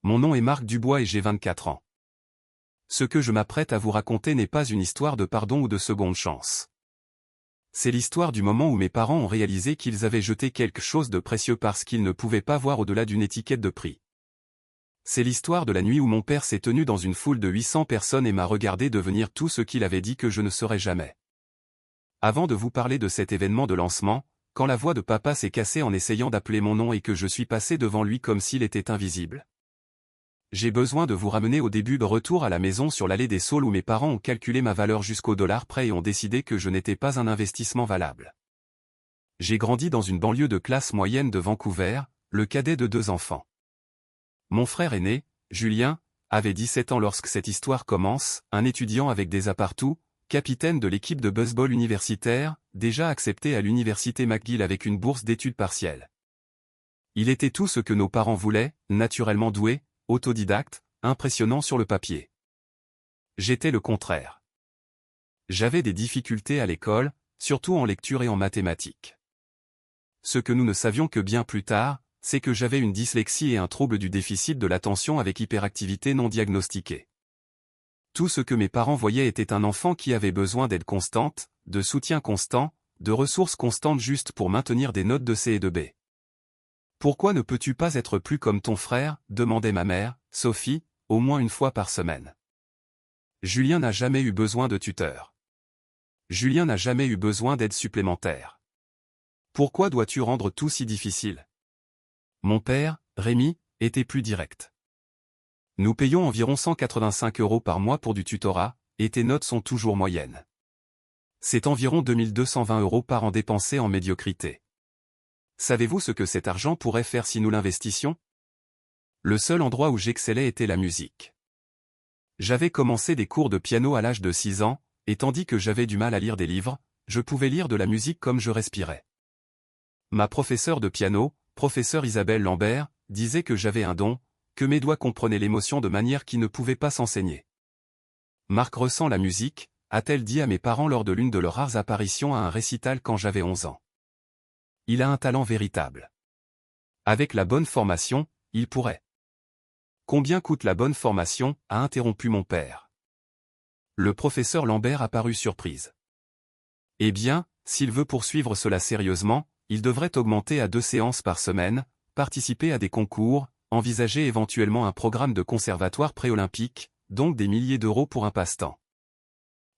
Mon nom est Marc Dubois et j'ai 24 ans. Ce que je m'apprête à vous raconter n'est pas une histoire de pardon ou de seconde chance. C'est l'histoire du moment où mes parents ont réalisé qu'ils avaient jeté quelque chose de précieux parce qu'ils ne pouvaient pas voir au-delà d'une étiquette de prix. C'est l'histoire de la nuit où mon père s'est tenu dans une foule de 800 personnes et m'a regardé devenir tout ce qu'il avait dit que je ne serais jamais. Avant de vous parler de cet événement de lancement, quand la voix de papa s'est cassée en essayant d'appeler mon nom et que je suis passé devant lui comme s'il était invisible. J'ai besoin de vous ramener au début de retour à la maison sur l'allée des Saules où mes parents ont calculé ma valeur jusqu'au dollar près et ont décidé que je n'étais pas un investissement valable. J'ai grandi dans une banlieue de classe moyenne de Vancouver, le cadet de 2 enfants. Mon frère aîné, Julien, avait 17 ans lorsque cette histoire commence, un étudiant avec des apparts partout, capitaine de l'équipe de baseball universitaire, déjà accepté à l'université McGill avec une bourse d'études partielles. Il était tout ce que nos parents voulaient, naturellement doué, autodidacte, impressionnant sur le papier. J'étais le contraire. J'avais des difficultés à l'école, surtout en lecture et en mathématiques. Ce que nous ne savions que bien plus tard, c'est que j'avais une dyslexie et un trouble du déficit de l'attention avec hyperactivité non diagnostiquée. Tout ce que mes parents voyaient était un enfant qui avait besoin d'aide constante, de soutien constant, de ressources constantes juste pour maintenir des notes de C et de B. Pourquoi ne peux-tu pas être plus comme ton frère, demandait ma mère, Sophie, au moins une fois par semaine. Julien n'a jamais eu besoin de tuteur. Julien n'a jamais eu besoin d'aide supplémentaire. Pourquoi dois-tu rendre tout si difficile? Mon père, Rémi, était plus direct. Nous payons environ 185 € par mois pour du tutorat, et tes notes sont toujours moyennes. C'est environ 2220 € par an dépensés en médiocrité. Savez-vous ce que cet argent pourrait faire si nous l'investissions? Le seul endroit où j'excellais était la musique. J'avais commencé des cours de piano à l'âge de 6 ans, et tandis que j'avais du mal à lire des livres, je pouvais lire de la musique comme je respirais. Ma professeure de piano, professeure Isabelle Lambert, disait que j'avais un don, que mes doigts comprenaient l'émotion de manière qui ne pouvait pas s'enseigner. Marc ressent la musique, a-t-elle dit à mes parents lors de l'une de leurs rares apparitions à un récital quand j'avais 11 ans. Il a un talent véritable. Avec la bonne formation, il pourrait. Combien coûte la bonne formation, a interrompu mon père. Le professeur Lambert a paru surprise. Eh bien, s'il veut poursuivre cela sérieusement, il devrait augmenter à 2 séances par semaine, participer à des concours, envisager éventuellement un programme de conservatoire pré-olympique, donc des milliers d'euros pour un passe-temps.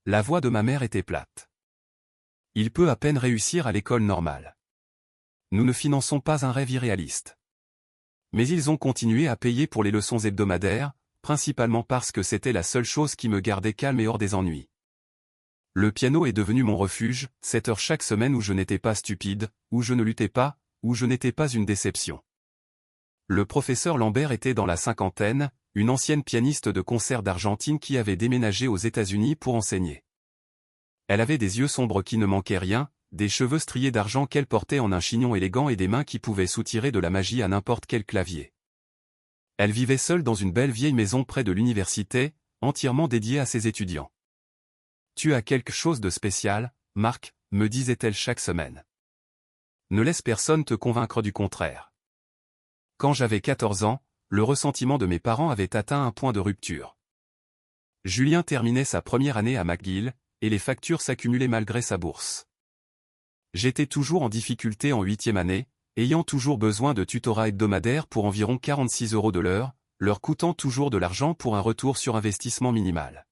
La voix de ma mère était plate. Il peut à peine réussir à l'école normale. Nous ne finançons pas un rêve irréaliste. Mais ils ont continué à payer pour les leçons hebdomadaires, principalement parce que c'était la seule chose qui me gardait calme et hors des ennuis. Le piano est devenu mon refuge, 7 heures chaque semaine où je n'étais pas stupide, où je ne luttais pas, où je n'étais pas une déception. Le professeur Lambert était dans la cinquantaine, une ancienne pianiste de concert d'Argentine qui avait déménagé aux États-Unis pour enseigner. Elle avait des yeux sombres qui ne manquaient rien, des cheveux striés d'argent qu'elle portait en un chignon élégant et des mains qui pouvaient soutirer de la magie à n'importe quel clavier. Elle vivait seule dans une belle vieille maison près de l'université, entièrement dédiée à ses étudiants. Tu as quelque chose de spécial, Marc, me disait-elle chaque semaine. Ne laisse personne te convaincre du contraire. Quand j'avais 14 ans, le ressentiment de mes parents avait atteint un point de rupture. Julien terminait sa première année à McGill, et les factures s'accumulaient malgré sa bourse. J'étais toujours en difficulté en 8e année, ayant toujours besoin de tutorat hebdomadaire pour environ 46 € de l'heure, leur coûtant toujours de l'argent pour un retour sur investissement minimal.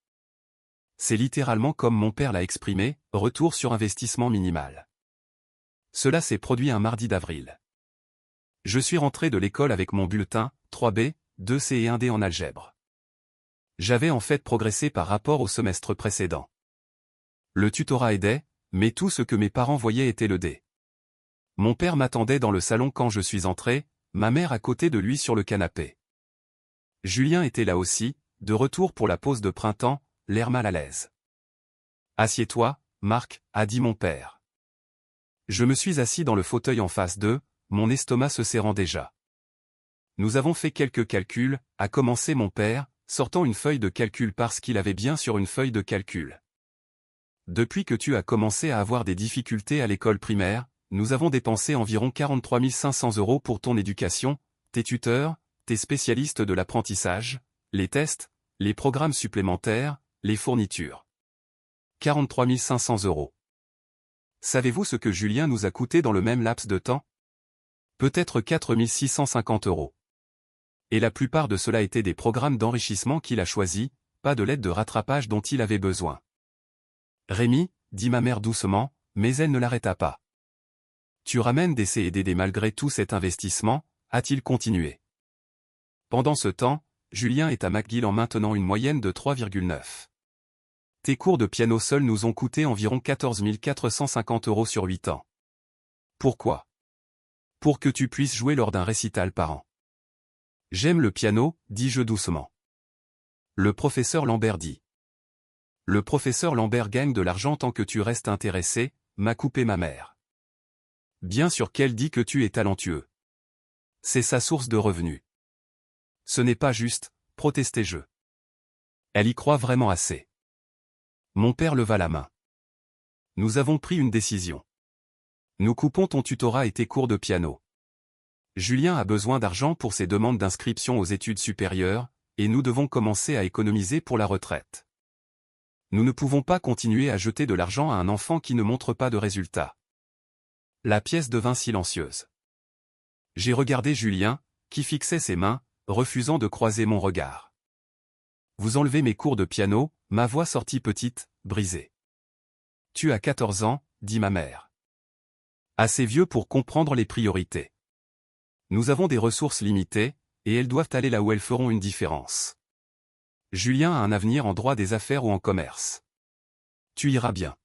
C'est littéralement comme mon père l'a exprimé, retour sur investissement minimal. Cela s'est produit un mardi d'avril. Je suis rentré de l'école avec mon bulletin, 3B, 2C et 1D en algèbre. J'avais en fait progressé par rapport au semestre précédent. Le tutorat aidait, mais tout ce que mes parents voyaient était le D. Mon père m'attendait dans le salon quand je suis entré, ma mère à côté de lui sur le canapé. Julien était là aussi, de retour pour la pause de printemps, l'air mal à l'aise. « Assieds-toi, Marc, a dit mon père. Je me suis assis dans le fauteuil en face d'eux, mon estomac se serrant déjà. Nous avons fait quelques calculs, a commencé mon père, sortant une feuille de calcul parce qu'il avait bien sur une feuille de calcul. Depuis que tu as commencé à avoir des difficultés à l'école primaire, nous avons dépensé environ 43 500 € pour ton éducation, tes tuteurs, t'es spécialiste de l'apprentissage, les tests, les programmes supplémentaires, les fournitures. 43 500 €. Savez-vous ce que Julien nous a coûté dans le même laps de temps? Peut-être 4 650 €. Et la plupart de cela étaient des programmes d'enrichissement qu'il a choisis, pas de l'aide de rattrapage dont il avait besoin. Rémi, dit ma mère doucement, mais elle ne l'arrêta pas. Tu ramènes des CDD malgré tout cet investissement, a-t-il continué. Pendant ce temps, Julien est à McGill en maintenant une moyenne de 3,9. Tes cours de piano seuls nous ont coûté environ 14 450 € sur 8 ans. Pourquoi? Pour que tu puisses jouer lors d'un récital par an. J'aime le piano, dis-je doucement. Le professeur Lambert dit. Le professeur Lambert gagne de l'argent tant que tu restes intéressé, m'a coupé ma mère. Bien sûr qu'elle dit que tu es talentueux. C'est sa source de revenus. Ce n'est pas juste, protestai-je. Elle y croit vraiment assez. Mon père leva la main. Nous avons pris une décision. Nous coupons ton tutorat et tes cours de piano. Julien a besoin d'argent pour ses demandes d'inscription aux études supérieures, et nous devons commencer à économiser pour la retraite. Nous ne pouvons pas continuer à jeter de l'argent à un enfant qui ne montre pas de résultats. La pièce devint silencieuse. J'ai regardé Julien, qui fixait ses mains, refusant de croiser mon regard. Vous enlevez mes cours de piano, ma voix sortit petite, brisée. Tu as 14 ans, dit ma mère. Assez vieux pour comprendre les priorités. Nous avons des ressources limitées, et elles doivent aller là où elles feront une différence. Julien a un avenir en droit des affaires ou en commerce. Tu iras bien.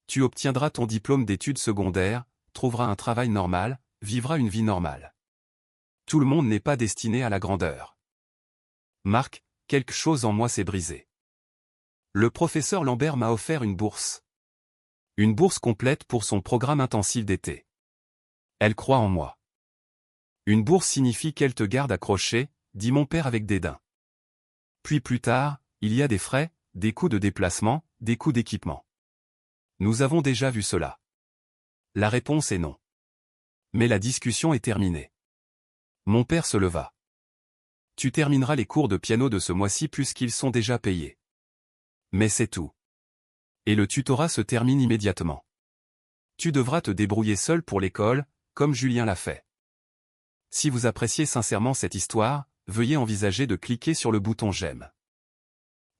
Tu obtiendras ton diplôme d'études secondaires, trouveras un travail normal, vivras une vie normale. Tout le monde n'est pas destiné à la grandeur. Marc, quelque chose en moi s'est brisé. Le professeur Lambert m'a offert une bourse. Une bourse complète pour son programme intensif d'été. Elle croit en moi. Une bourse signifie qu'elle te garde accroché, dit mon père avec dédain. Puis plus tard, il y a des frais, des coûts de déplacement, des coûts d'équipement. Nous avons déjà vu cela. La réponse est non. Mais la discussion est terminée. Mon père se leva. Tu termineras les cours de piano de ce mois-ci puisqu'ils sont déjà payés. Mais c'est tout. Et le tutorat se termine immédiatement. Tu devras te débrouiller seul pour l'école, comme Julien l'a fait. Si vous appréciez sincèrement cette histoire, veuillez envisager de cliquer sur le bouton j'aime.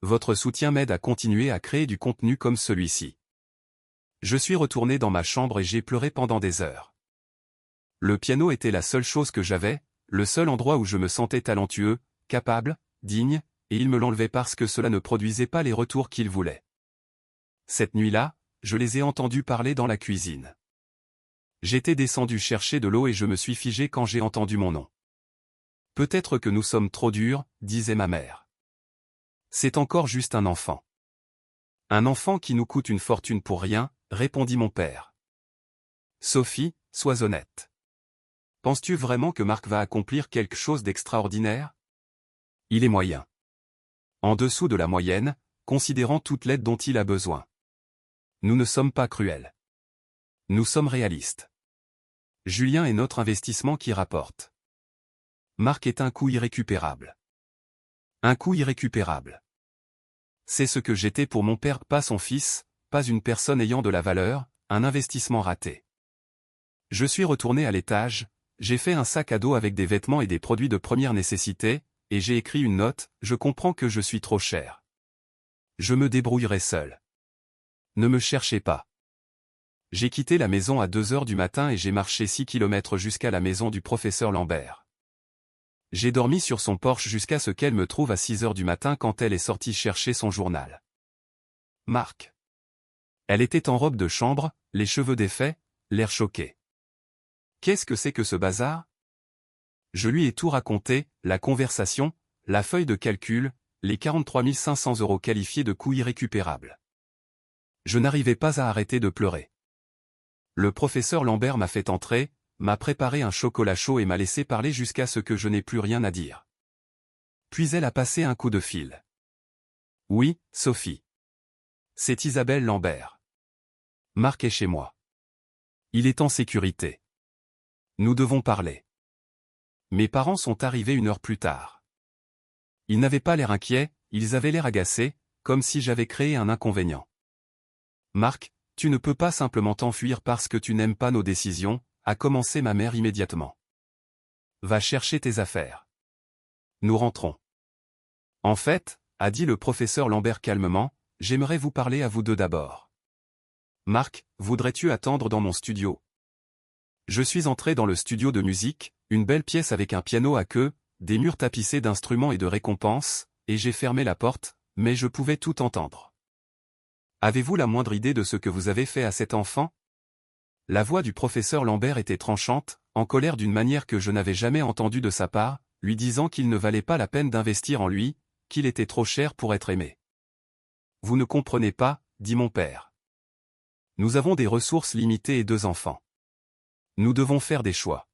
Votre soutien m'aide à continuer à créer du contenu comme celui-ci. Je suis retourné dans ma chambre et j'ai pleuré pendant des heures. Le piano était la seule chose que j'avais, le seul endroit où je me sentais talentueux, capable, digne, et il me l'enlevait parce que cela ne produisait pas les retours qu'il voulait. Cette nuit-là, je les ai entendus parler dans la cuisine. J'étais descendu chercher de l'eau et je me suis figé quand j'ai entendu mon nom. Peut-être que nous sommes trop durs, disait ma mère. C'est encore juste un enfant. Un enfant qui nous coûte une fortune pour rien, répondit mon père. Sophie, sois honnête. Penses-tu vraiment que Marc va accomplir quelque chose d'extraordinaire? Il est moyen. En dessous de la moyenne, considérant toute l'aide dont il a besoin. Nous ne sommes pas cruels. Nous sommes réalistes. Julien est notre investissement qui rapporte. Marc est un coût irrécupérable. Un coût irrécupérable. C'est ce que j'étais pour mon père, pas son fils, pas une personne ayant de la valeur, un investissement raté. Je suis retourné à l'étage, j'ai fait un sac à dos avec des vêtements et des produits de première nécessité, et j'ai écrit une note, je comprends que je suis trop cher. Je me débrouillerai seul. Ne me cherchez pas. J'ai quitté la maison à 2 heures du matin et j'ai marché 6 kilomètres jusqu'à la maison du professeur Lambert. J'ai dormi sur son porche jusqu'à ce qu'elle me trouve à 6 heures du matin quand elle est sortie chercher son journal. Marc. Elle était en robe de chambre, les cheveux défaits, l'air choqué. Qu'est-ce que c'est que ce bazar? Je lui ai tout raconté, la conversation, la feuille de calcul, les 43 500 € qualifiés de coûts irrécupérables. Je n'arrivais pas à arrêter de pleurer. Le professeur Lambert m'a fait entrer, m'a préparé un chocolat chaud et m'a laissé parler jusqu'à ce que je n'ai plus rien à dire. Puis elle a passé un coup de fil. Oui, Sophie. C'est Isabelle Lambert. Marc est chez moi. Il est en sécurité. Nous devons parler. Mes parents sont arrivés 1 heure plus tard. Ils n'avaient pas l'air inquiets, ils avaient l'air agacés, comme si j'avais créé un inconvénient. Marc, tu ne peux pas simplement t'enfuir parce que tu n'aimes pas nos décisions, a commencé ma mère immédiatement. Va chercher tes affaires. Nous rentrons. En fait, a dit le professeur Lambert calmement, j'aimerais vous parler à vous deux d'abord. Marc, voudrais-tu attendre dans mon studio? Je suis entré dans le studio de musique, une belle pièce avec un piano à queue, des murs tapissés d'instruments et de récompenses, et j'ai fermé la porte, mais je pouvais tout entendre. Avez-vous la moindre idée de ce que vous avez fait à cet enfant? La voix du professeur Lambert était tranchante, en colère d'une manière que je n'avais jamais entendue de sa part, lui disant qu'il ne valait pas la peine d'investir en lui, qu'il était trop cher pour être aimé. Vous ne comprenez pas, dit mon père. Nous avons des ressources limitées et 2 enfants. Nous devons faire des choix.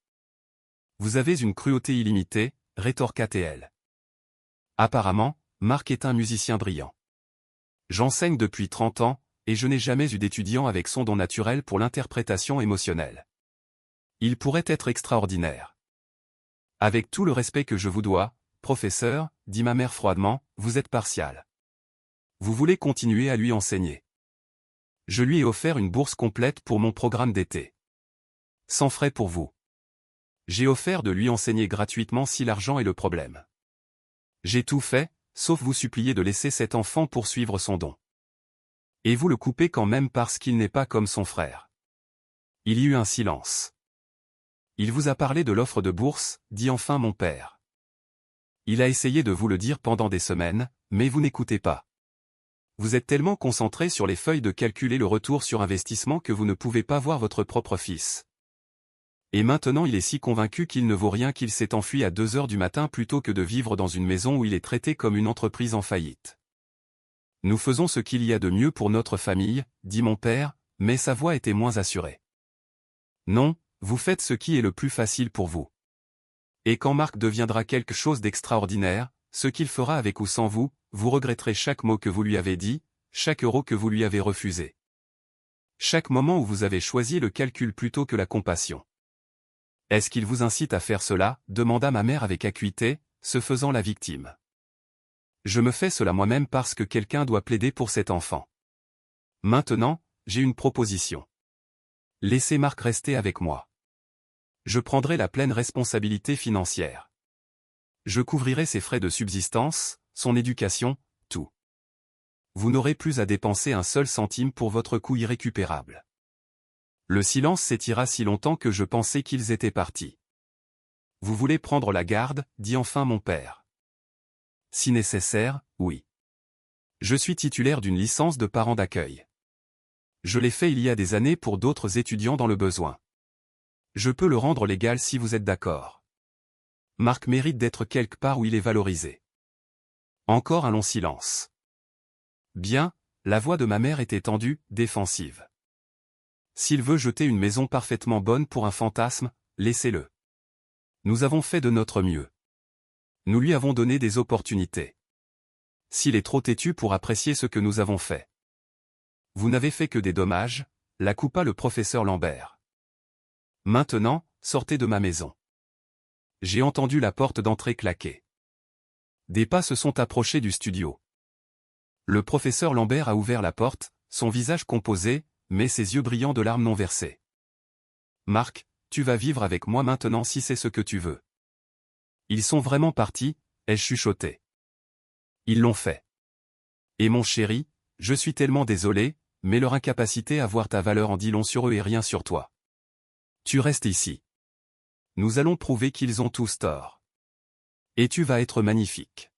Vous avez une cruauté illimitée, rétorqua-t-elle. Apparemment, Marc est un musicien brillant. J'enseigne depuis 30 ans, et je n'ai jamais eu d'étudiant avec son don naturel pour l'interprétation émotionnelle. Il pourrait être extraordinaire. Avec tout le respect que je vous dois, professeur, dit ma mère froidement, vous êtes partial. Vous voulez continuer à lui enseigner. Je lui ai offert une bourse complète pour mon programme d'été. Sans frais pour vous. J'ai offert de lui enseigner gratuitement si l'argent est le problème. J'ai tout fait, sauf vous supplier de laisser cet enfant poursuivre son don. Et vous le coupez quand même parce qu'il n'est pas comme son frère. Il y eut un silence. Il vous a parlé de l'offre de bourse, dit enfin mon père. Il a essayé de vous le dire pendant des semaines, mais vous n'écoutez pas. Vous êtes tellement concentré sur les feuilles de calculer le retour sur investissement que vous ne pouvez pas voir votre propre fils. Et maintenant il est si convaincu qu'il ne vaut rien qu'il s'est enfui à 2 heures du matin plutôt que de vivre dans une maison où il est traité comme une entreprise en faillite. Nous faisons ce qu'il y a de mieux pour notre famille, dit mon père, mais sa voix était moins assurée. Non, vous faites ce qui est le plus facile pour vous. Et quand Marc deviendra quelque chose d'extraordinaire, ce qu'il fera avec ou sans vous, vous regretterez chaque mot que vous lui avez dit, chaque euro que vous lui avez refusé. Chaque moment où vous avez choisi le calcul plutôt que la compassion. Est-ce qu'il vous incite à faire cela, demanda ma mère avec acuité, se faisant la victime. Je me fais cela moi-même parce que quelqu'un doit plaider pour cet enfant. Maintenant, j'ai une proposition. Laissez Marc rester avec moi. Je prendrai la pleine responsabilité financière. Je couvrirai ses frais de subsistance, son éducation, tout. Vous n'aurez plus à dépenser un seul centime pour votre coût irrécupérable. Le silence s'étira si longtemps que je pensais qu'ils étaient partis. Vous voulez prendre la garde, dit enfin mon père. Si nécessaire, oui. Je suis titulaire d'une licence de parent d'accueil. Je l'ai fait il y a des années pour d'autres étudiants dans le besoin. Je peux le rendre légal si vous êtes d'accord. Marc mérite d'être quelque part où il est valorisé. Encore un long silence. Bien, la voix de ma mère était tendue, défensive. S'il veut jeter une maison parfaitement bonne pour un fantasme, laissez-le. Nous avons fait de notre mieux. Nous lui avons donné des opportunités. S'il est trop têtu pour apprécier ce que nous avons fait. Vous n'avez fait que des dommages, la coupa le professeur Lambert. Maintenant, sortez de ma maison. J'ai entendu la porte d'entrée claquer. Des pas se sont approchés du studio. Le professeur Lambert a ouvert la porte, son visage composé, mais ses yeux brillants de larmes non versées. Marc, tu vas vivre avec moi maintenant si c'est ce que tu veux. Ils sont vraiment partis, ai-je chuchoté. Ils l'ont fait. Et mon chéri, je suis tellement désolé, mais leur incapacité à voir ta valeur en dit long sur eux et rien sur toi. Tu restes ici. Nous allons prouver qu'ils ont tous tort. Et tu vas être magnifique.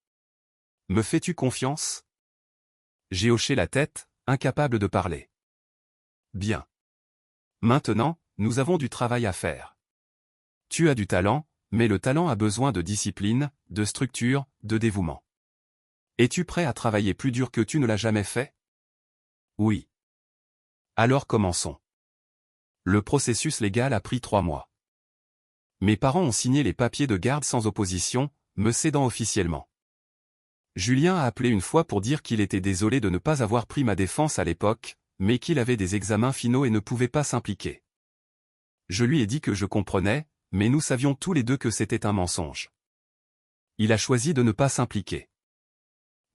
Me fais-tu confiance? J'ai hoché la tête, incapable de parler. Bien. Maintenant, nous avons du travail à faire. Tu as du talent, mais le talent a besoin de discipline, de structure, de dévouement. Es-tu prêt à travailler plus dur que tu ne l'as jamais fait? Oui. Alors commençons. Le processus légal a pris 3 mois. Mes parents ont signé les papiers de garde sans opposition, me cédant officiellement. Julien a appelé une fois pour dire qu'il était désolé de ne pas avoir pris ma défense à l'époque, mais qu'il avait des examens finaux et ne pouvait pas s'impliquer. Je lui ai dit que je comprenais, Mais nous savions tous les deux que c'était un mensonge. Il a choisi de ne pas s'impliquer.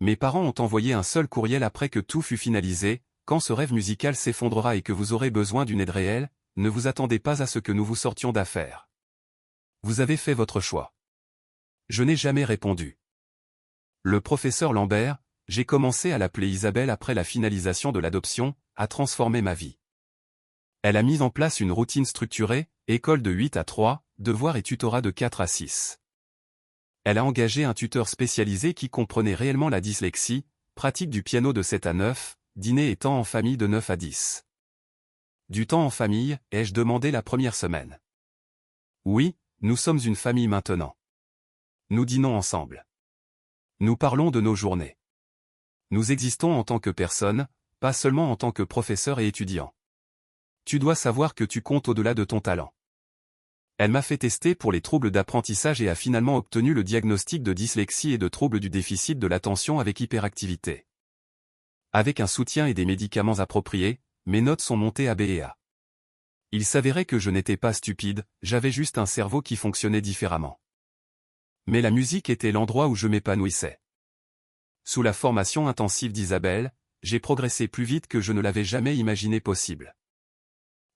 Mes parents ont envoyé un seul courriel après que tout fut finalisé: quand ce rêve musical s'effondrera et que vous aurez besoin d'une aide réelle, ne vous attendez pas à ce que nous vous sortions d'affaire. Vous avez fait votre choix. Je n'ai jamais répondu. Le professeur Lambert, j'ai commencé à l'appeler Isabelle après la finalisation de l'adoption, a transformé ma vie. Elle a mis en place une routine structurée, école de 8 à 3, devoirs et tutorat de 4 à 6. Elle a engagé un tuteur spécialisé qui comprenait réellement la dyslexie, pratique du piano de 7 à 9, dîner et temps en famille de 9 à 10. Du temps en famille, ai-je demandé la première semaine. Oui, nous sommes une famille maintenant. Nous dînons ensemble. Nous parlons de nos journées. Nous existons en tant que personne, pas seulement en tant que professeur et étudiant. Tu dois savoir que tu comptes au-delà de ton talent. Elle m'a fait tester pour les troubles d'apprentissage et a finalement obtenu le diagnostic de dyslexie et de troubles du déficit de l'attention avec hyperactivité. Avec un soutien et des médicaments appropriés, mes notes sont montées à B et A. Il s'avérait que je n'étais pas stupide, j'avais juste un cerveau qui fonctionnait différemment. Mais la musique était l'endroit où je m'épanouissais. Sous la formation intensive d'Isabelle, j'ai progressé plus vite que je ne l'avais jamais imaginé possible.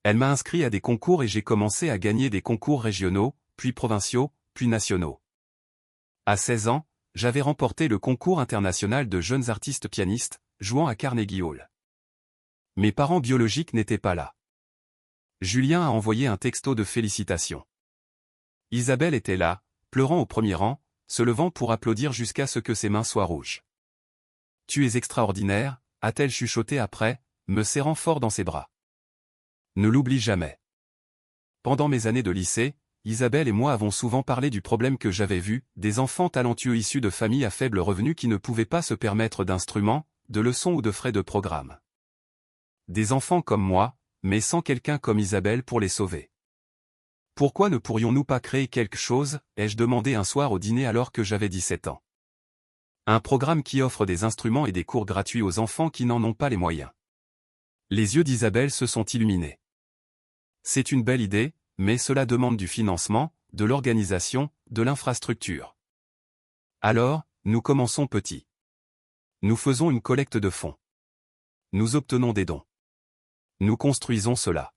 Elle m'a inscrit à des concours et j'ai commencé à gagner des concours régionaux, puis provinciaux, puis nationaux. À 16 ans, j'avais remporté le concours international de jeunes artistes pianistes, jouant à Carnegie Hall. Mes parents biologiques n'étaient pas là. Julien a envoyé un texto de félicitations. Isabelle était là, pleurant au premier rang, se levant pour applaudir jusqu'à ce que ses mains soient rouges. « Tu es extraordinaire », a-t-elle chuchoté après, me serrant fort dans ses bras. Ne l'oublie jamais. Pendant mes années de lycée, Isabelle et moi avons souvent parlé du problème que j'avais vu, des enfants talentueux issus de familles à faible revenu qui ne pouvaient pas se permettre d'instruments, de leçons ou de frais de programme. Des enfants comme moi, mais sans quelqu'un comme Isabelle pour les sauver. Pourquoi ne pourrions-nous pas créer quelque chose, ai-je demandé un soir au dîner alors que j'avais 17 ans. Un programme qui offre des instruments et des cours gratuits aux enfants qui n'en ont pas les moyens. Les yeux d'Isabelle se sont illuminés. C'est une belle idée, mais cela demande du financement, de l'organisation, de l'infrastructure. Alors, nous commençons petit. Nous faisons une collecte de fonds. Nous obtenons des dons. Nous construisons cela.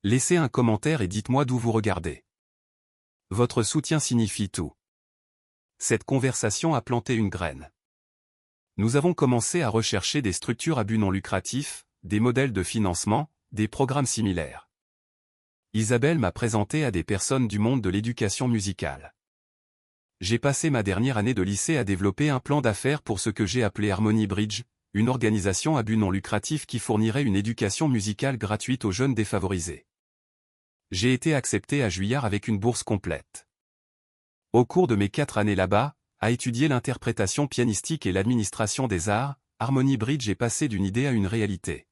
Laissez un commentaire et dites-moi d'où vous regardez. Votre soutien signifie tout. Cette conversation a planté une graine. Nous avons commencé à rechercher des structures à but non lucratif, des modèles de financement, des programmes similaires. Isabelle m'a présenté à des personnes du monde de l'éducation musicale. J'ai passé ma dernière année de lycée à développer un plan d'affaires pour ce que j'ai appelé Harmony Bridge, une organisation à but non lucratif qui fournirait une éducation musicale gratuite aux jeunes défavorisés. J'ai été accepté à Juillard avec une bourse complète. Au cours de mes 4 années là-bas, à étudier l'interprétation pianistique et l'administration des arts, Harmony Bridge est passé d'une idée à une réalité.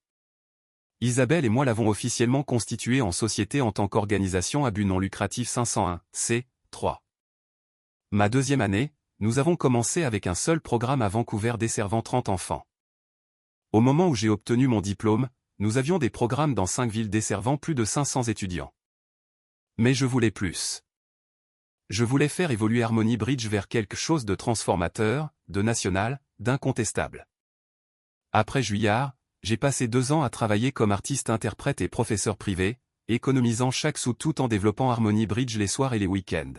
Isabelle et moi l'avons officiellement constituée en société en tant qu'organisation à but non lucratif 501, C3. Ma deuxième année, nous avons commencé avec un seul programme à Vancouver desservant 30 enfants. Au moment où j'ai obtenu mon diplôme, nous avions des programmes dans 5 villes desservant plus de 500 étudiants. Mais je voulais plus. Je voulais faire évoluer Harmony Bridge vers quelque chose de transformateur, de national, d'incontestable. Après Juillard, j'ai passé 2 ans à travailler comme artiste-interprète et professeur privé, économisant chaque sou tout en développant Harmony Bridge les soirs et les week-ends.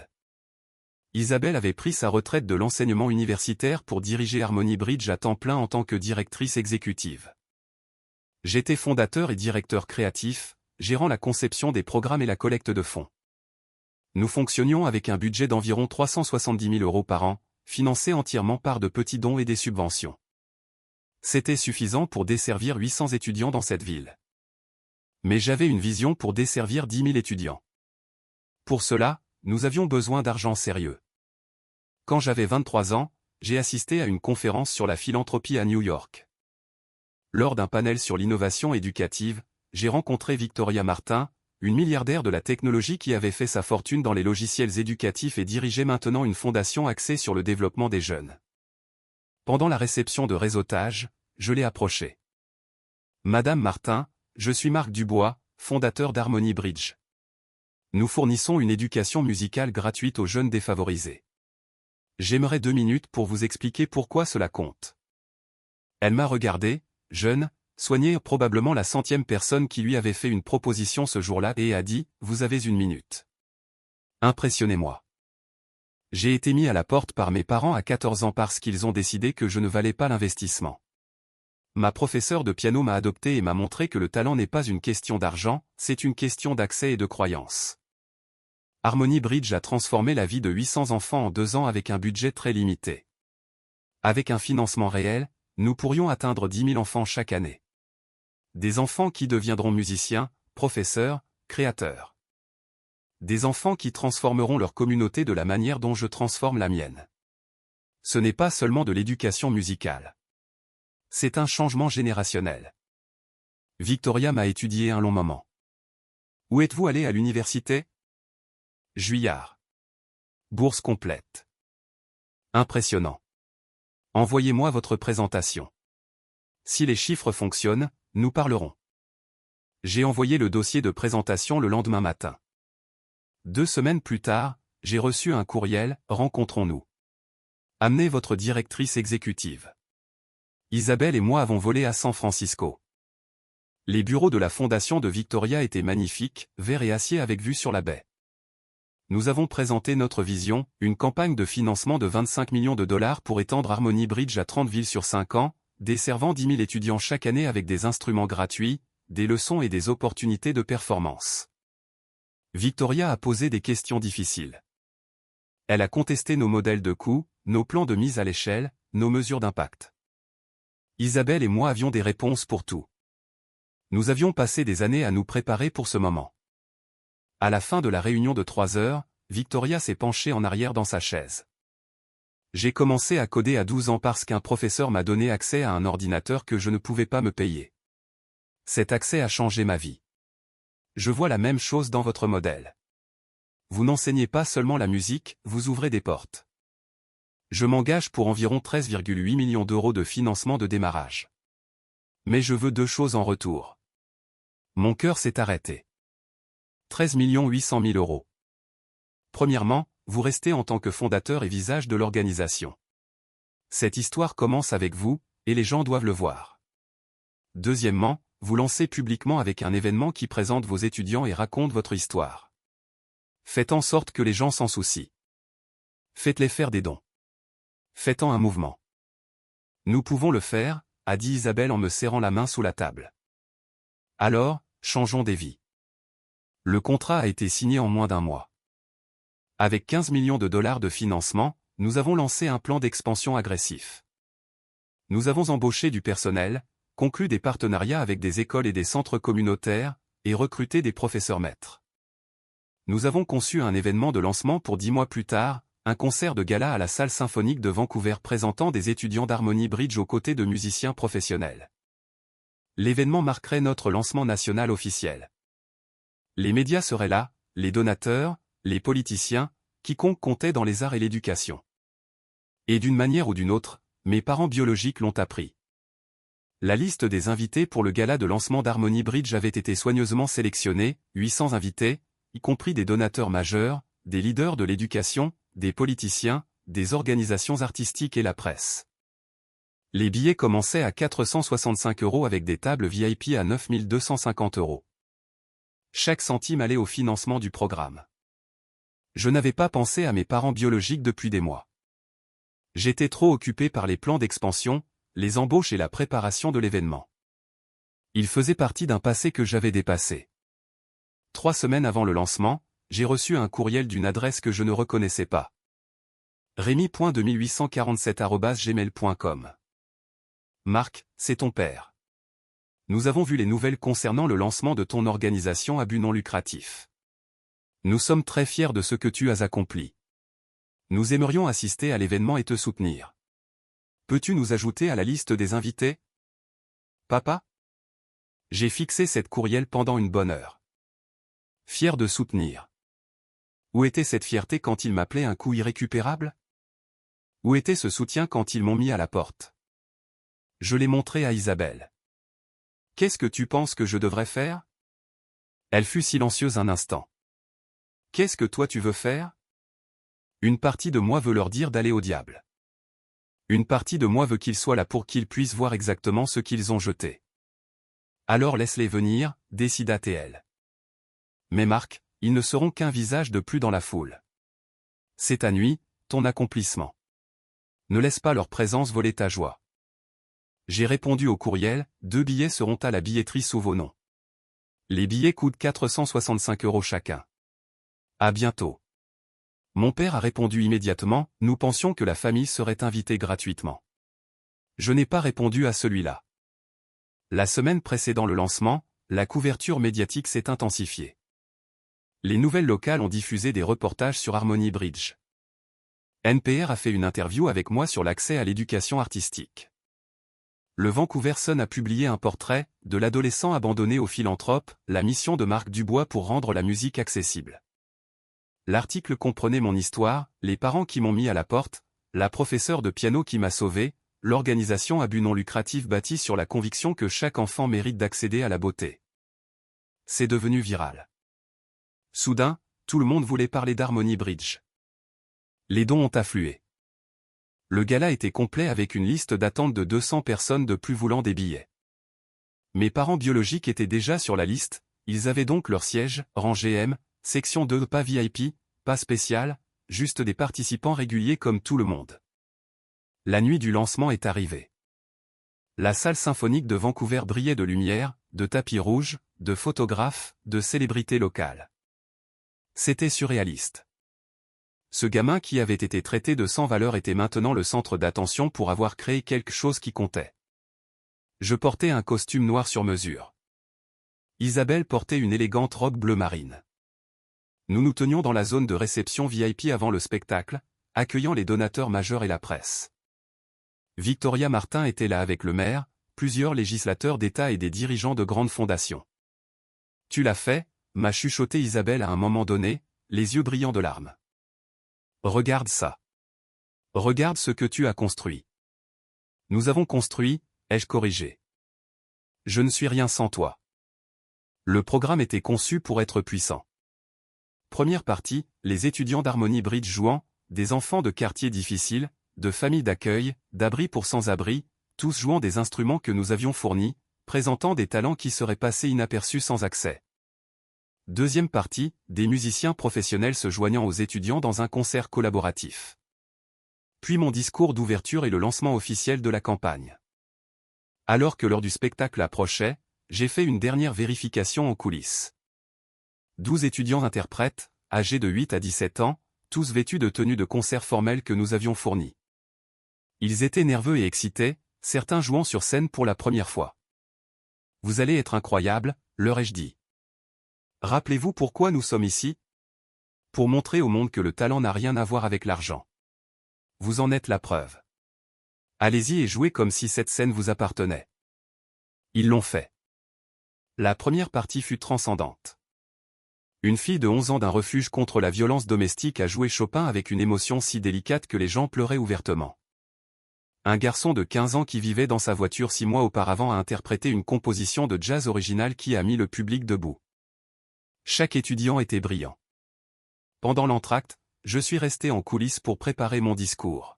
Isabelle avait pris sa retraite de l'enseignement universitaire pour diriger Harmony Bridge à temps plein en tant que directrice exécutive. J'étais fondateur et directeur créatif, gérant la conception des programmes et la collecte de fonds. Nous fonctionnions avec un budget d'environ 370 000 € par an, financé entièrement par de petits dons et des subventions. C'était suffisant pour desservir 800 étudiants dans cette ville. Mais j'avais une vision pour desservir 10 000 étudiants. Pour cela, nous avions besoin d'argent sérieux. Quand j'avais 23 ans, j'ai assisté à une conférence sur la philanthropie à New York. Lors d'un panel sur l'innovation éducative, j'ai rencontré Victoria Martin, une milliardaire de la technologie qui avait fait sa fortune dans les logiciels éducatifs et dirigeait maintenant une fondation axée sur le développement des jeunes. Pendant la réception de réseautage, je l'ai approchée. « Madame Martin, je suis Marc Dubois, fondateur d'Harmony Bridge. Nous fournissons une éducation musicale gratuite aux jeunes défavorisés. J'aimerais 2 minutes pour vous expliquer pourquoi cela compte. Elle m'a regardé, jeune, soignée, probablement la 100e personne qui lui avait fait une proposition ce jour-là et a dit, vous avez 1 minute. Impressionnez-moi. J'ai été mis à la porte par mes parents à 14 ans parce qu'ils ont décidé que je ne valais pas l'investissement. Ma professeure de piano m'a adopté et m'a montré que le talent n'est pas une question d'argent, c'est une question d'accès et de croyance. Harmony Bridge a transformé la vie de 800 enfants en 2 ans avec un budget très limité. Avec un financement réel, nous pourrions atteindre 10 000 enfants chaque année. Des enfants qui deviendront musiciens, professeurs, créateurs. Des enfants qui transformeront leur communauté de la manière dont je transforme la mienne. Ce n'est pas seulement de l'éducation musicale. C'est un changement générationnel. Victoria m'a étudié un long moment. Où êtes-vous allé à l'université? Juillard. Bourse complète. Impressionnant. Envoyez-moi votre présentation. Si les chiffres fonctionnent, nous parlerons. J'ai envoyé le dossier de présentation le lendemain matin. 2 semaines plus tard, j'ai reçu un courriel, rencontrons-nous. Amenez votre directrice exécutive. Isabelle et moi avons volé à San Francisco. Les bureaux de la fondation de Victoria étaient magnifiques, verts et acier avec vue sur la baie. Nous avons présenté notre vision, une campagne de financement de 25 millions de dollars pour étendre Harmony Bridge à 30 villes sur 5 ans, desservant 10 000 étudiants chaque année avec des instruments gratuits, des leçons et des opportunités de performance. Victoria a posé des questions difficiles. Elle a contesté nos modèles de coûts, nos plans de mise à l'échelle, nos mesures d'impact. Isabelle et moi avions des réponses pour tout. Nous avions passé des années à nous préparer pour ce moment. À la fin de la réunion de 3 heures, Victoria s'est penchée en arrière dans sa chaise. J'ai commencé à coder à 12 ans parce qu'un professeur m'a donné accès à un ordinateur que je ne pouvais pas me payer. Cet accès a changé ma vie. Je vois la même chose dans votre modèle. Vous n'enseignez pas seulement la musique, vous ouvrez des portes. Je m'engage pour environ 13,8 millions d'euros de financement de démarrage. Mais je veux 2 choses en retour. Mon cœur s'est arrêté. 13 800 000 euros. Premièrement, vous restez en tant que fondateur et visage de l'organisation. Cette histoire commence avec vous, et les gens doivent le voir. Deuxièmement, vous lancez publiquement avec un événement qui présente vos étudiants et raconte votre histoire. Faites en sorte que les gens s'en soucient. Faites-les faire des dons. Faites-en un mouvement. Nous pouvons le faire, a dit Isabelle en me serrant la main sous la table. Alors, changeons des vies. Le contrat a été signé en moins d'1 mois. Avec 15 millions de dollars de financement, nous avons lancé un plan d'expansion agressif. Nous avons embauché du personnel, conclu des partenariats avec des écoles et des centres communautaires, et recruté des professeurs maîtres. Nous avons conçu un événement de lancement pour 10 mois plus tard, un concert de gala à la salle symphonique de Vancouver présentant des étudiants d'Harmony Bridge aux côtés de musiciens professionnels. L'événement marquerait notre lancement national officiel. Les médias seraient là, les donateurs, les politiciens, quiconque comptait dans les arts et l'éducation. Et d'une manière ou d'une autre, mes parents biologiques l'ont appris. La liste des invités pour le gala de lancement d'Harmony Bridge avait été soigneusement sélectionnée, 800 invités, y compris des donateurs majeurs, des leaders de l'éducation, des politiciens, des organisations artistiques et la presse. Les billets commençaient à 465 € avec des tables VIP à 9 250 €. Chaque centime allait au financement du programme. Je n'avais pas pensé à mes parents biologiques depuis des mois. J'étais trop occupé par les plans d'expansion, les embauches et la préparation de l'événement. Il faisait partie d'un passé que j'avais dépassé. 3 semaines avant le lancement, j'ai reçu un courriel d'une adresse que je ne reconnaissais pas. Rémi.2847@gmail.com. Marc, c'est ton père. Nous avons vu les nouvelles concernant le lancement de ton organisation à but non lucratif. Nous sommes très fiers de ce que tu as accompli. Nous aimerions assister à l'événement et te soutenir. Peux-tu nous ajouter à la liste des invités? Papa? J'ai fixé cette courriel pendant une bonne heure. Fier de soutenir. Où était cette fierté quand ils m'appelaient un coup irrécupérable? Où était ce soutien quand ils m'ont mis à la porte? Je l'ai montré à Isabelle. Qu'est-ce que tu penses que je devrais faire? Elle fut silencieuse un instant. Qu'est-ce que toi tu veux faire? Une partie de moi veut leur dire d'aller au diable. Une partie de moi veut qu'ils soient là pour qu'ils puissent voir exactement ce qu'ils ont jeté. Alors laisse-les venir, décida TL. Mais Marc, ils ne seront qu'un visage de plus dans la foule. C'est ta nuit, ton accomplissement. Ne laisse pas leur présence voler ta joie. J'ai répondu au courriel, 2 billets seront à la billetterie sous vos noms. Les billets coûtent 465 € chacun. À bientôt. Mon père a répondu immédiatement, nous pensions que la famille serait invitée gratuitement. Je n'ai pas répondu à celui-là. La semaine précédant le lancement, la couverture médiatique s'est intensifiée. Les nouvelles locales ont diffusé des reportages sur Harmony Bridge. NPR a fait une interview avec moi sur l'accès à l'éducation artistique. Le Vancouver Sun a publié un portrait de l'adolescent abandonné au philanthrope, la mission de Marc Dubois pour rendre la musique accessible. L'article comprenait mon histoire, les parents qui m'ont mis à la porte, la professeure de piano qui m'a sauvé, l'organisation à but non lucratif bâtie sur la conviction que chaque enfant mérite d'accéder à la beauté. C'est devenu viral. Soudain, tout le monde voulait parler d'Harmony Bridge. Les dons ont afflué. Le gala était complet avec une liste d'attente de 200 personnes de plus voulant des billets. Mes parents biologiques étaient déjà sur la liste, ils avaient donc leur siège, rangée M, section 2, pas VIP, pas spécial, juste des participants réguliers comme tout le monde. La nuit du lancement est arrivée. La salle symphonique de Vancouver brillait de lumière, de tapis rouges, de photographes, de célébrités locales. C'était surréaliste. Ce gamin qui avait été traité de sans valeur était maintenant le centre d'attention pour avoir créé quelque chose qui comptait. Je portais un costume noir sur mesure. Isabelle portait une élégante robe bleu marine. Nous nous tenions dans la zone de réception VIP avant le spectacle, accueillant les donateurs majeurs et la presse. Victoria Martin était là avec le maire, plusieurs législateurs d'État et des dirigeants de grandes fondations. « Tu l'as fait » m'a chuchoté Isabelle à un moment donné, les yeux brillants de larmes. « Regarde ça. Regarde ce que tu as construit. » « Nous avons construit » ai-je corrigé. « Je ne suis rien sans toi. » Le programme était conçu pour être puissant. Première partie, les étudiants d'Harmony Bridge jouant, des enfants de quartiers difficiles, de familles d'accueil, d'abris pour sans-abri, tous jouant des instruments que nous avions fournis, présentant des talents qui seraient passés inaperçus sans accès. Deuxième partie, des musiciens professionnels se joignant aux étudiants dans un concert collaboratif. Puis mon discours d'ouverture et le lancement officiel de la campagne. Alors que l'heure du spectacle approchait, j'ai fait une dernière vérification en coulisses. 12 étudiants interprètes, âgés de 8 à 17 ans, tous vêtus de tenues de concert formelles que nous avions fournies. Ils étaient nerveux et excités, certains jouant sur scène pour la première fois. « Vous allez être incroyable », leur ai-je dit. « Rappelez-vous pourquoi nous sommes ici ? Pour montrer au monde que le talent n'a rien à voir avec l'argent. Vous en êtes la preuve. Allez-y et jouez comme si cette scène vous appartenait. » Ils l'ont fait. La première partie fut transcendante. Une fille de 11 ans d'un refuge contre la violence domestique a joué Chopin avec une émotion si délicate que les gens pleuraient ouvertement. Un garçon de 15 ans qui vivait dans sa voiture 6 mois auparavant a interprété une composition de jazz originale qui a mis le public debout. Chaque étudiant était brillant. Pendant l'entracte, je suis resté en coulisses pour préparer mon discours.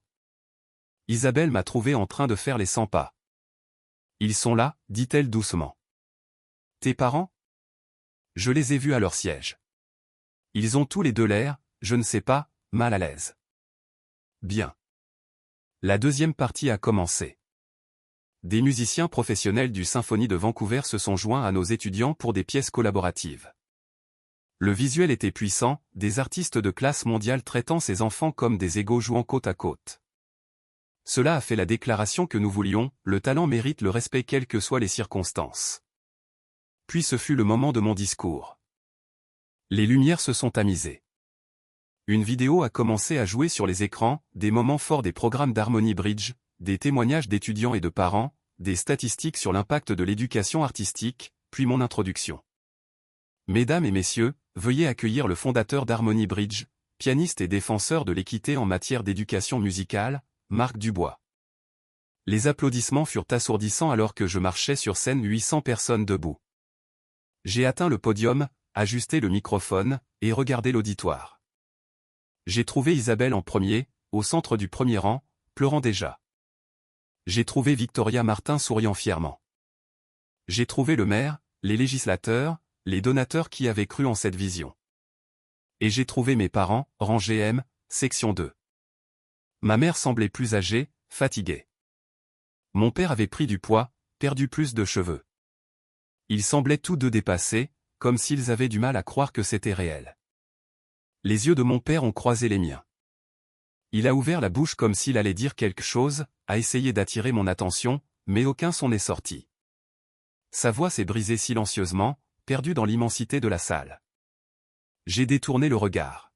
Isabelle m'a trouvé en train de faire les 100 pas. « Ils sont là » dit-elle doucement. « Tes parents ? » Je les ai vus à leur siège. Ils ont tous les deux l'air, je ne sais pas, mal à l'aise. Bien. La deuxième partie a commencé. Des musiciens professionnels du Symphonie de Vancouver se sont joints à nos étudiants pour des pièces collaboratives. Le visuel était puissant, des artistes de classe mondiale traitant ces enfants comme des égaux jouant côte à côte. Cela a fait la déclaration que nous voulions, le talent mérite le respect quelles que soient les circonstances. Puis ce fut le moment de mon discours. Les lumières se sont tamisées. Une vidéo a commencé à jouer sur les écrans, des moments forts des programmes d'Harmony Bridge, des témoignages d'étudiants et de parents, des statistiques sur l'impact de l'éducation artistique, puis mon introduction. Mesdames et messieurs, veuillez accueillir le fondateur d'Harmony Bridge, pianiste et défenseur de l'équité en matière d'éducation musicale, Marc Dubois. Les applaudissements furent assourdissants alors que je marchais sur scène 800 personnes debout. J'ai atteint le podium, ajusté le microphone, et regardé l'auditoire. J'ai trouvé Isabelle en premier, au centre du premier rang, pleurant déjà. J'ai trouvé Victoria Martin souriant fièrement. J'ai trouvé le maire, les législateurs, les donateurs qui avaient cru en cette vision. Et j'ai trouvé mes parents, rangée M, section 2. Ma mère semblait plus âgée, fatiguée. Mon père avait pris du poids, perdu plus de cheveux. Ils semblaient tous deux dépassés, comme s'ils avaient du mal à croire que c'était réel. Les yeux de mon père ont croisé les miens. Il a ouvert la bouche comme s'il allait dire quelque chose, a essayé d'attirer mon attention, mais aucun son n'est sorti. Sa voix s'est brisée silencieusement, perdue dans l'immensité de la salle. J'ai détourné le regard.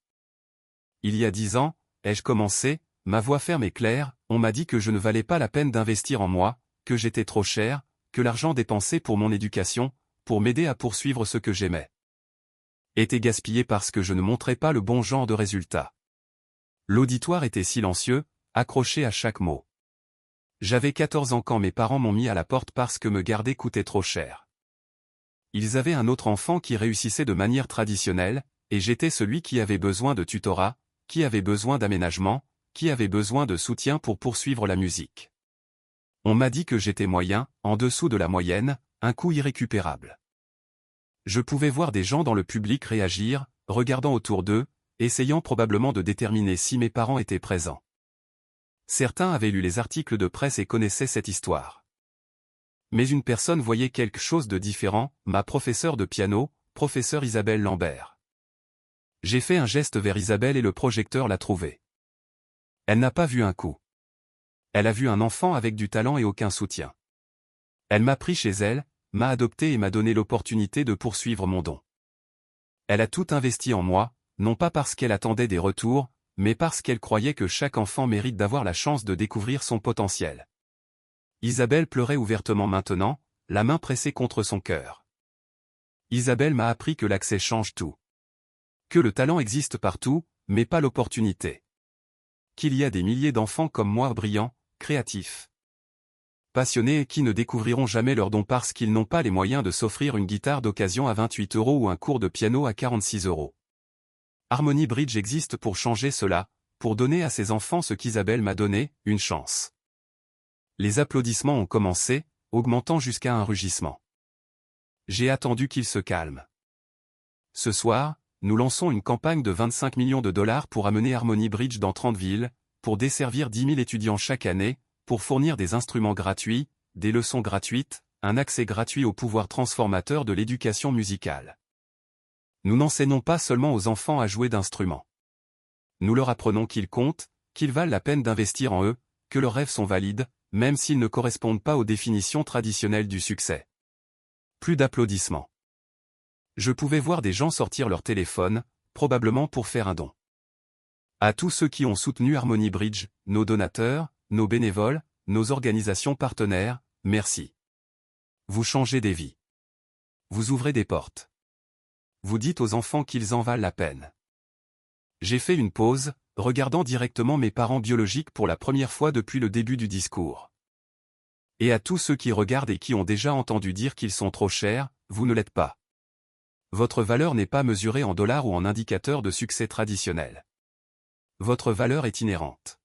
Il y a 10 ans, ai-je commencé, ma voix ferme et claire, on m'a dit que je ne valais pas la peine d'investir en moi, que j'étais trop cher, que l'argent dépensé pour mon éducation, pour m'aider à poursuivre ce que j'aimais, était gaspillé parce que je ne montrais pas le bon genre de résultat. L'auditoire était silencieux, accroché à chaque mot. J'avais 14 ans quand mes parents m'ont mis à la porte parce que me garder coûtait trop cher. Ils avaient un autre enfant qui réussissait de manière traditionnelle, et j'étais celui qui avait besoin de tutorat, qui avait besoin d'aménagement, qui avait besoin de soutien pour poursuivre la musique. On m'a dit que j'étais moyen, en dessous de la moyenne, un coup irrécupérable. Je pouvais voir des gens dans le public réagir, regardant autour d'eux, essayant probablement de déterminer si mes parents étaient présents. Certains avaient lu les articles de presse et connaissaient cette histoire. Mais une personne voyait quelque chose de différent, ma professeure de piano, professeure Isabelle Lambert. J'ai fait un geste vers Isabelle et le projecteur l'a trouvée. Elle n'a pas vu un coup. Elle a vu un enfant avec du talent et aucun soutien. Elle m'a pris chez elle, m'a adopté et m'a donné l'opportunité de poursuivre mon don. Elle a tout investi en moi, non pas parce qu'elle attendait des retours, mais parce qu'elle croyait que chaque enfant mérite d'avoir la chance de découvrir son potentiel. Isabelle pleurait ouvertement maintenant, la main pressée contre son cœur. Isabelle m'a appris que l'accès change tout. Que le talent existe partout, mais pas l'opportunité. Qu'il y a des milliers d'enfants comme moi brillants, créatifs, passionnés et qui ne découvriront jamais leur don parce qu'ils n'ont pas les moyens de s'offrir une guitare d'occasion à 28 € ou un cours de piano à 46 €. Harmony Bridge existe pour changer cela, pour donner à ces enfants ce qu'Isabelle m'a donné, une chance. Les applaudissements ont commencé, augmentant jusqu'à un rugissement. J'ai attendu qu'ils se calment. Ce soir, nous lançons une campagne de 25 millions de dollars pour amener Harmony Bridge dans 30 villes, pour desservir 10 000 étudiants chaque année, pour fournir des instruments gratuits, des leçons gratuites, un accès gratuit au pouvoir transformateur de l'éducation musicale. Nous n'enseignons pas seulement aux enfants à jouer d'instruments. Nous leur apprenons qu'ils comptent, qu'ils valent la peine d'investir en eux, que leurs rêves sont valides, même s'ils ne correspondent pas aux définitions traditionnelles du succès. Plus d'applaudissements. Je pouvais voir des gens sortir leur téléphone, probablement pour faire un don. À tous ceux qui ont soutenu Harmony Bridge, nos donateurs, nos bénévoles, nos organisations partenaires, merci. Vous changez des vies. Vous ouvrez des portes. Vous dites aux enfants qu'ils en valent la peine. J'ai fait une pause, regardant directement mes parents biologiques pour la première fois depuis le début du discours. Et à tous ceux qui regardent et qui ont déjà entendu dire qu'ils sont trop chers, vous ne l'êtes pas. Votre valeur n'est pas mesurée en dollars ou en indicateurs de succès traditionnels. Votre valeur est inhérente.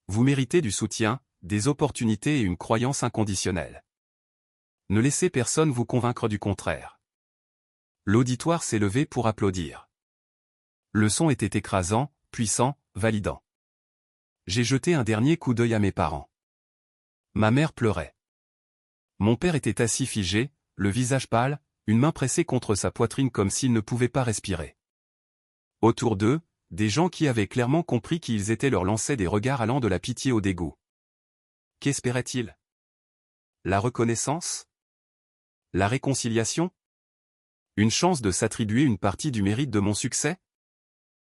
Vous méritez du soutien, des opportunités et une croyance inconditionnelle. Ne laissez personne vous convaincre du contraire. L'auditoire s'est levé pour applaudir. Le son était écrasant, puissant, validant. J'ai jeté un dernier coup d'œil à mes parents. Ma mère pleurait. Mon père était assis figé, le visage pâle, une main pressée contre sa poitrine comme s'il ne pouvait pas respirer. Autour d'eux, des gens qui avaient clairement compris qui ils étaient leur lançaient des regards allant de la pitié au dégoût. Qu'espéraient-ils? La reconnaissance? La réconciliation? Une chance de s'attribuer une partie du mérite de mon succès?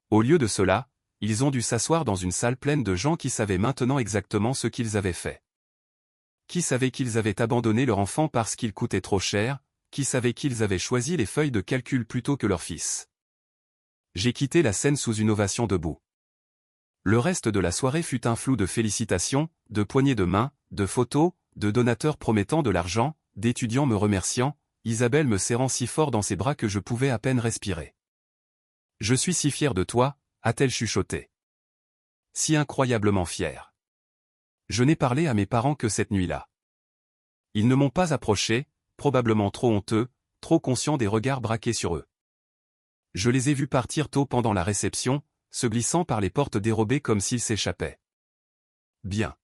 Au lieu de cela, ils ont dû s'asseoir dans une salle pleine de gens qui savaient maintenant exactement ce qu'ils avaient fait. Qui savaient qu'ils avaient abandonné leur enfant parce qu'il coûtait trop cher, qui savaient qu'ils avaient choisi les feuilles de calcul plutôt que leur fils. J'ai quitté la scène sous une ovation debout. Le reste de la soirée fut un flou de félicitations, de poignées de main, de photos, de donateurs promettant de l'argent, d'étudiants me remerciant, Isabelle me serrant si fort dans ses bras que je pouvais à peine respirer. Je suis si fière de toi, a-t-elle chuchoté. Si incroyablement fière. Je n'ai parlé à mes parents que cette nuit-là. Ils ne m'ont pas approché, probablement trop honteux, trop conscients des regards braqués sur eux. Je les ai vus partir tôt pendant la réception, se glissant par les portes dérobées comme s'ils s'échappaient. Bien.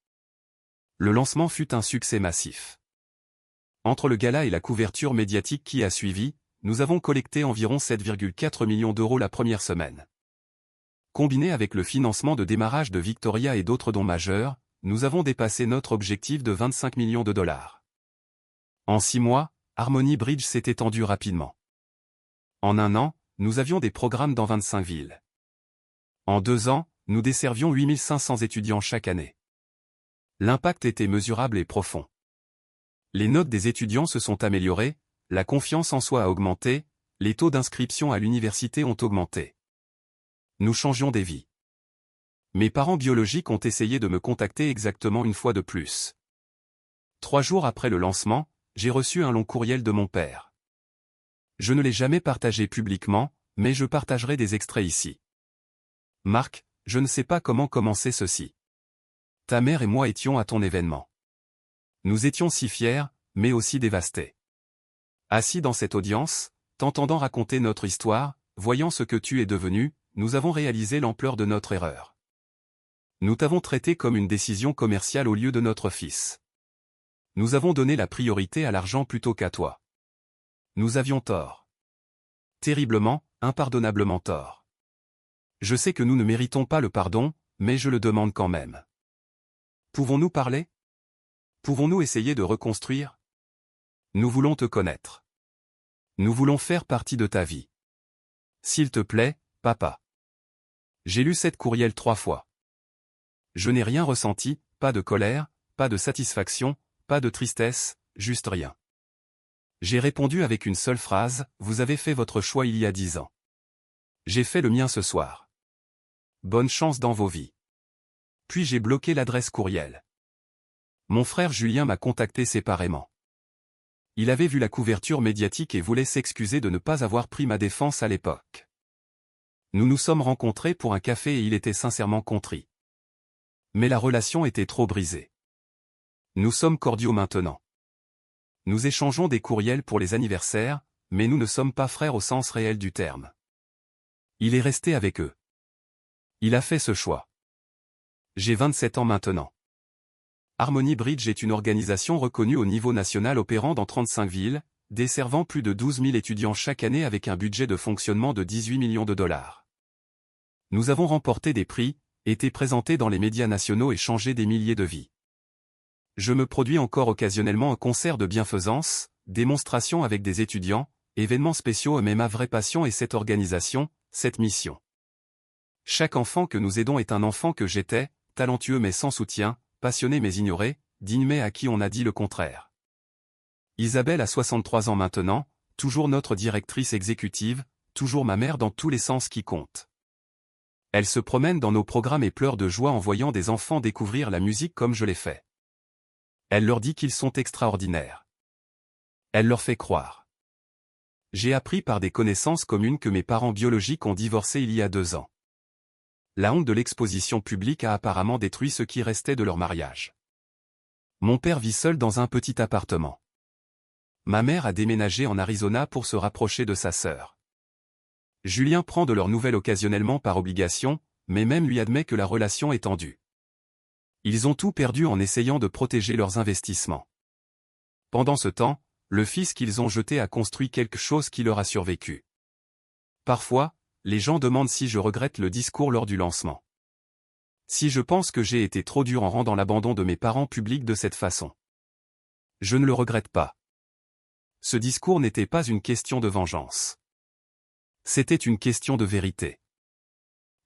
Le lancement fut un succès massif. Entre le gala et la couverture médiatique qui a suivi, nous avons collecté environ 7,4 millions d'euros la première semaine. Combiné avec le financement de démarrage de Victoria et d'autres dons majeurs, nous avons dépassé notre objectif de 25 millions de dollars. En 6 mois, Harmony Bridge s'est étendu rapidement. En 1 an, nous avions des programmes dans 25 villes. En 2 ans, nous desservions 8500 étudiants chaque année. L'impact était mesurable et profond. Les notes des étudiants se sont améliorées, la confiance en soi a augmenté, les taux d'inscription à l'université ont augmenté. Nous changions des vies. Mes parents biologiques ont essayé de me contacter exactement une fois de plus. 3 jours après le lancement, j'ai reçu un long courriel de mon père. Je ne l'ai jamais partagé publiquement, mais je partagerai des extraits ici. Marc, je ne sais pas comment commencer ceci. Ta mère et moi étions à ton événement. Nous étions si fiers, mais aussi dévastés. Assis dans cette audience, t'entendant raconter notre histoire, voyant ce que tu es devenu, nous avons réalisé l'ampleur de notre erreur. Nous t'avons traité comme une décision commerciale au lieu de notre fils. Nous avons donné la priorité à l'argent plutôt qu'à toi. Nous avions tort. Terriblement, impardonnablement tort. Je sais que nous ne méritons pas le pardon, mais je le demande quand même. Pouvons-nous parler? Pouvons-nous essayer de reconstruire? Nous voulons te connaître. Nous voulons faire partie de ta vie. S'il te plaît, papa. J'ai lu cette courriel 3 fois. Je n'ai rien ressenti, pas de colère, pas de satisfaction, pas de tristesse, juste rien. J'ai répondu avec une seule phrase, vous avez fait votre choix il y a 10 ans. J'ai fait le mien ce soir. Bonne chance dans vos vies. Puis j'ai bloqué l'adresse courriel. Mon frère Julien m'a contacté séparément. Il avait vu la couverture médiatique et voulait s'excuser de ne pas avoir pris ma défense à l'époque. Nous nous sommes rencontrés pour un café et il était sincèrement contrit. Mais la relation était trop brisée. Nous sommes cordiaux maintenant. Nous échangeons des courriels pour les anniversaires, mais nous ne sommes pas frères au sens réel du terme. Il est resté avec eux. Il a fait ce choix. J'ai 27 ans maintenant. Harmony Bridge est une organisation reconnue au niveau national opérant dans 35 villes, desservant plus de 12 000 étudiants chaque année avec un budget de fonctionnement de 18 millions de dollars. Nous avons remporté des prix, été présentés dans les médias nationaux et changé des milliers de vies. Je me produis encore occasionnellement en concert de bienfaisance, démonstrations avec des étudiants, événements spéciaux mais ma vraie passion est cette organisation, cette mission. Chaque enfant que nous aidons est un enfant que j'étais, talentueux mais sans soutien, passionné mais ignoré, digne mais à qui on a dit le contraire. Isabelle a 63 ans maintenant, toujours notre directrice exécutive, toujours ma mère dans tous les sens qui comptent. Elle se promène dans nos programmes et pleure de joie en voyant des enfants découvrir la musique comme je l'ai fait. Elle leur dit qu'ils sont extraordinaires. Elle leur fait croire. J'ai appris par des connaissances communes que mes parents biologiques ont divorcé il y a 2 ans. La honte de l'exposition publique a apparemment détruit ce qui restait de leur mariage. Mon père vit seul dans un petit appartement. Ma mère a déménagé en Arizona pour se rapprocher de sa sœur. Julien prend de leurs nouvelles occasionnellement par obligation, mais même lui admet que la relation est tendue. Ils ont tout perdu en essayant de protéger leurs investissements. Pendant ce temps, le fils qu'ils ont jeté a construit quelque chose qui leur a survécu. Parfois, les gens demandent si je regrette le discours lors du lancement. Si je pense que j'ai été trop dur en rendant l'abandon de mes parents public de cette façon. Je ne le regrette pas. Ce discours n'était pas une question de vengeance. C'était une question de vérité.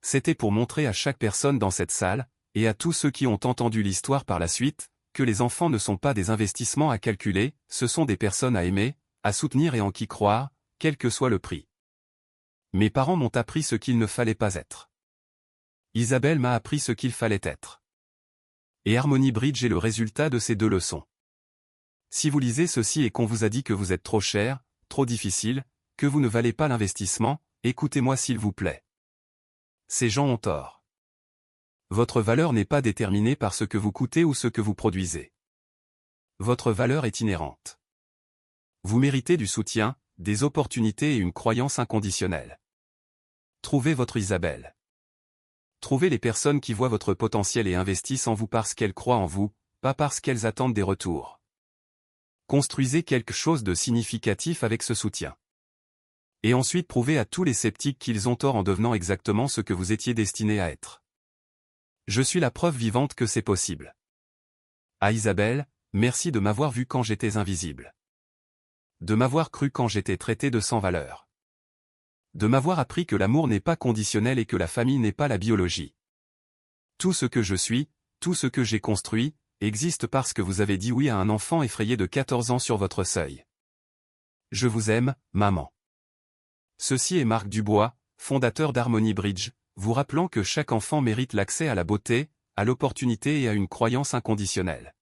C'était pour montrer à chaque personne dans cette salle, et à tous ceux qui ont entendu l'histoire par la suite, que les enfants ne sont pas des investissements à calculer, ce sont des personnes à aimer, à soutenir et en qui croire, quel que soit le prix. Mes parents m'ont appris ce qu'il ne fallait pas être. Isabelle m'a appris ce qu'il fallait être. Et Harmony Bridge est le résultat de ces 2 leçons. Si vous lisez ceci et qu'on vous a dit que vous êtes trop cher, trop difficile, que vous ne valez pas l'investissement, écoutez-moi s'il vous plaît. Ces gens ont tort. Votre valeur n'est pas déterminée par ce que vous coûtez ou ce que vous produisez. Votre valeur est inhérente. Vous méritez du soutien, des opportunités et une croyance inconditionnelle. Trouvez votre Isabelle. Trouvez les personnes qui voient votre potentiel et investissent en vous parce qu'elles croient en vous, pas parce qu'elles attendent des retours. Construisez quelque chose de significatif avec ce soutien. Et ensuite prouvez à tous les sceptiques qu'ils ont tort en devenant exactement ce que vous étiez destiné à être. Je suis la preuve vivante que c'est possible. À Isabelle, merci de m'avoir vu quand j'étais invisible. De m'avoir cru quand j'étais traité de sans valeur. De m'avoir appris que l'amour n'est pas conditionnel et que la famille n'est pas la biologie. Tout ce que je suis, tout ce que j'ai construit, existe parce que vous avez dit oui à un enfant effrayé de 14 ans sur votre seuil. Je vous aime, maman. Ceci est Marc Dubois, fondateur d'Harmony Bridge, vous rappelant que chaque enfant mérite l'accès à la beauté, à l'opportunité et à une croyance inconditionnelle.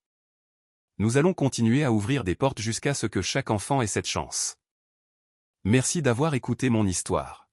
Nous allons continuer à ouvrir des portes jusqu'à ce que chaque enfant ait cette chance. Merci d'avoir écouté mon histoire.